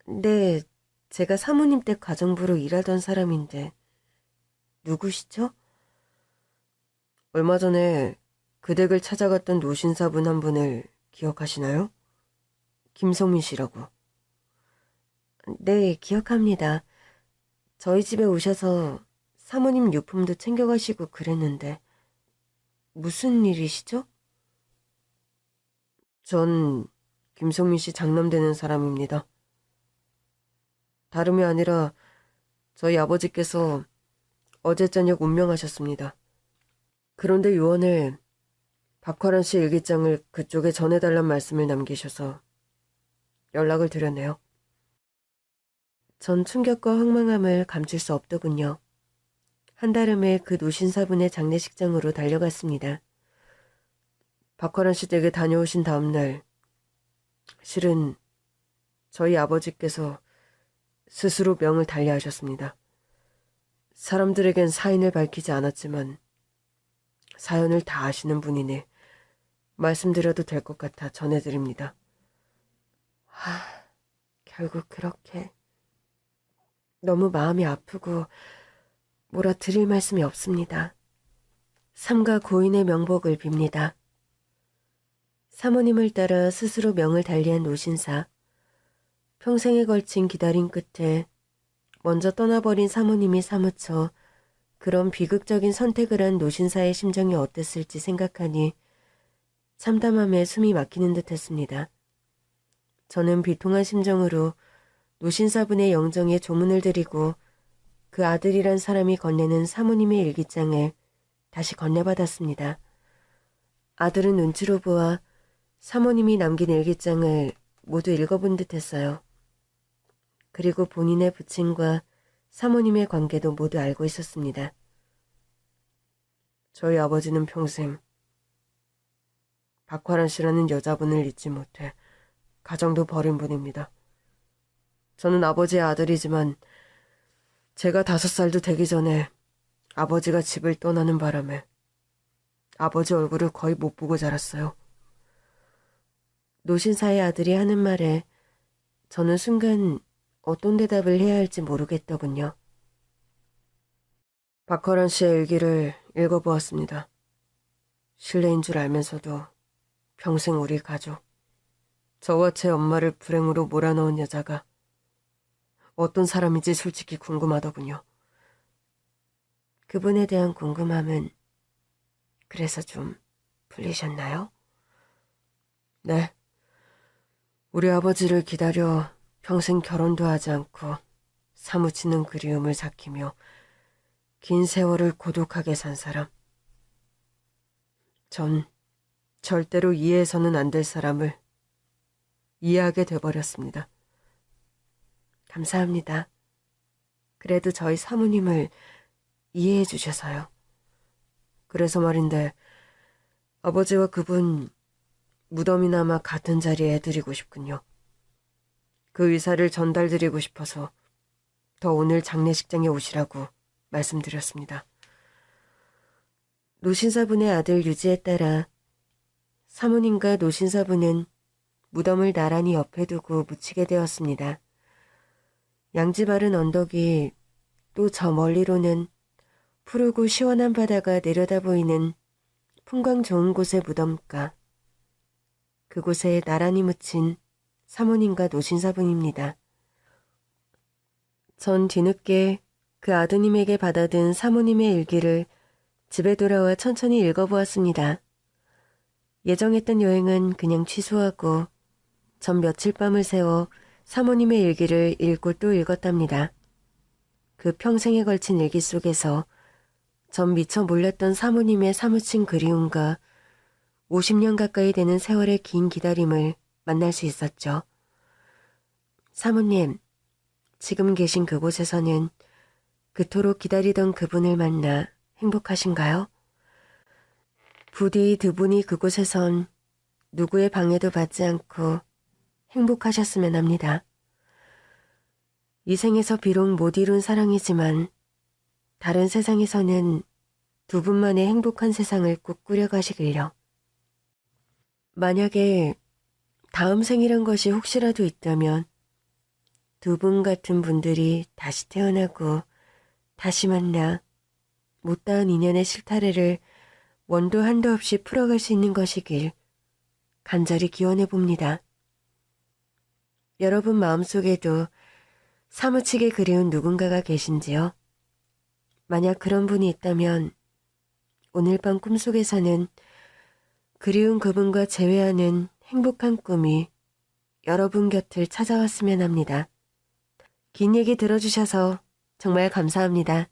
네, 제가 사모님 댁 가정부로 일하던 사람인데 누구시죠? 얼마 전에 그 댁을 찾아갔던 노신사분 한 분을 기억하시나요? 김성민 씨라고. 네, 기억합니다. 저희 집에 오셔서 사모님 유품도 챙겨가시고 그랬는데 무슨 일이시죠? 전 김성민 씨 장남되는 사람입니다. 다름이 아니라 저희 아버지께서 어제 저녁 운명하셨습니다. 그런데 요원을 박화란 씨 일기장을 그쪽에 전해달란 말씀을 남기셔서 연락을 드렸네요. 전 충격과 황망함을 감출 수 없더군요. 한달음에 그 노신사분의 장례식장으로 달려갔습니다. 박화란 씨 댁에 다녀오신 다음날 실은 저희 아버지께서 스스로 명을 달리하셨습니다. 사람들에겐 사인을 밝히지 않았지만 사연을 다 아시는 분이니 말씀드려도 될 것 같아 전해드립니다. 결국 그렇게 너무 마음이 아프고 뭐라 드릴 말씀이 없습니다. 삼가 고인의 명복을 빕니다. 사모님을 따라 스스로 명을 달리한 노신사. 평생에 걸친 기다림 끝에 먼저 떠나버린 사모님이 사무쳐 그런 비극적인 선택을 한 노신사의 심정이 어땠을지 생각하니 참담함에 숨이 막히는 듯 했습니다. 저는 비통한 심정으로 노신사분의 영정에 조문을 드리고 그 아들이란 사람이 건네는 사모님의 일기장을 다시 건네받았습니다. 아들은 눈치로 보아 사모님이 남긴 일기장을 모두 읽어본 듯 했어요. 그리고 본인의 부친과 사모님의 관계도 모두 알고 있었습니다. 저희 아버지는 평생 박화란 씨라는 여자분을 잊지 못해 가정도 버린 분입니다. 저는 아버지의 아들이지만 제가 5살도 되기 전에 아버지가 집을 떠나는 바람에 아버지 얼굴을 거의 못 보고 자랐어요. 노신사의 아들이 하는 말에 저는 순간 어떤 대답을 해야 할지 모르겠더군요. 박화란 씨의 일기를 읽어보았습니다. 실례인 줄 알면서도 평생 우리 가족, 저와 제 엄마를 불행으로 몰아넣은 여자가 어떤 사람인지 솔직히 궁금하더군요. 그분에 대한 궁금함은 그래서 좀 풀리셨나요? 네. 우리 아버지를 기다려 평생 결혼도 하지 않고 사무치는 그리움을 삭히며 긴 세월을 고독하게 산 사람. 전 절대로 이해해서는 안 될 사람을 이해하게 돼버렸습니다. 감사합니다. 그래도 저희 사모님을 이해해 주셔서요. 그래서 말인데 아버지와 그분 무덤이나마 같은 자리에 해드리고 싶군요. 그 의사를 전달드리고 싶어서 더 오늘 장례식장에 오시라고 말씀드렸습니다. 노신사분의 아들 유지에 따라 사모님과 노신사분은 무덤을 나란히 옆에 두고 묻히게 되었습니다. 양지 바른 언덕이 또 저 멀리로는 푸르고 시원한 바다가 내려다 보이는 풍광 좋은 곳의 무덤가. 그곳에 나란히 묻힌 사모님과 노신사분입니다. 전 뒤늦게 그 아드님에게 받아든 사모님의 일기를 집에 돌아와 천천히 읽어보았습니다. 예정했던 여행은 그냥 취소하고 전 며칠 밤을 새워 사모님의 일기를 읽고 또 읽었답니다. 그 평생에 걸친 일기 속에서 전 미처 몰랐던 사모님의 사무친 그리움과 50년 가까이 되는 세월의 긴 기다림을 만날 수 있었죠. 사모님, 지금 계신 그곳에서는 그토록 기다리던 그분을 만나 행복하신가요? 부디 두 분이 그곳에선 누구의 방해도 받지 않고 행복하셨으면 합니다. 이 생에서 비록 못 이룬 사랑이지만 다른 세상에서는 두 분만의 행복한 세상을 꼭 꾸려가시길요. 만약에 다음 생이란 것이 혹시라도 있다면 두 분 같은 분들이 다시 태어나고 다시 만나 못다한 인연의 실타래를 원도 한도 없이 풀어갈 수 있는 것이길 간절히 기원해 봅니다. 여러분 마음속에도 사무치게 그리운 누군가가 계신지요? 만약 그런 분이 있다면 오늘 밤 꿈속에서는 그리운 그분과 재회하는 행복한 꿈이 여러분 곁을 찾아왔으면 합니다. 긴 얘기 들어주셔서 정말 감사합니다.